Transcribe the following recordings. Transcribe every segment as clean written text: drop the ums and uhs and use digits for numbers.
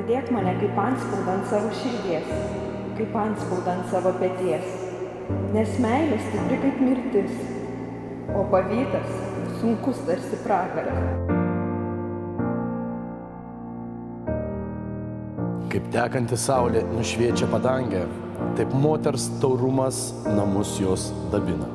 Padėk mane kaip antspaudą ant savo širdies, kaip antspaudą ant savo peties, nes meilė stipri kaip mirtis, o pavydas sunkus tarsi pragaras. Kaip tekanti saulė nušviečia padangę, taip moters taurumas namus jos dabina.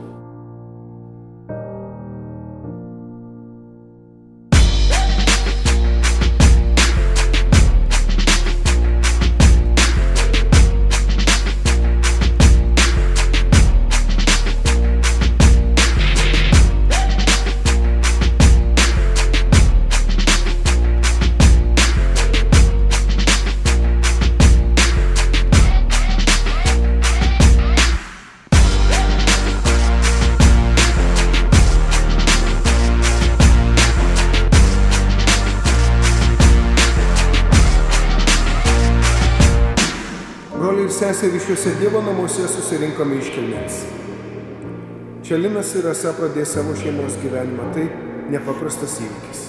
Broliai ir seserys, šiuose Dievo namuose susirinkome iškilmėms. Čia Linas ir Rasa pradės savo šeimos gyvenimą. Tai nepaprastas įvykis.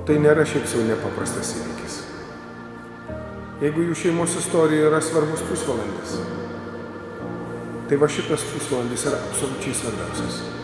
Tai nėra šiaip sau nepaprastas įvykis. Jeigu jų šeimos istorija yra svarbus pusvalandis, tai va šitas pusvalandis yra absoliučiai svarbiausias.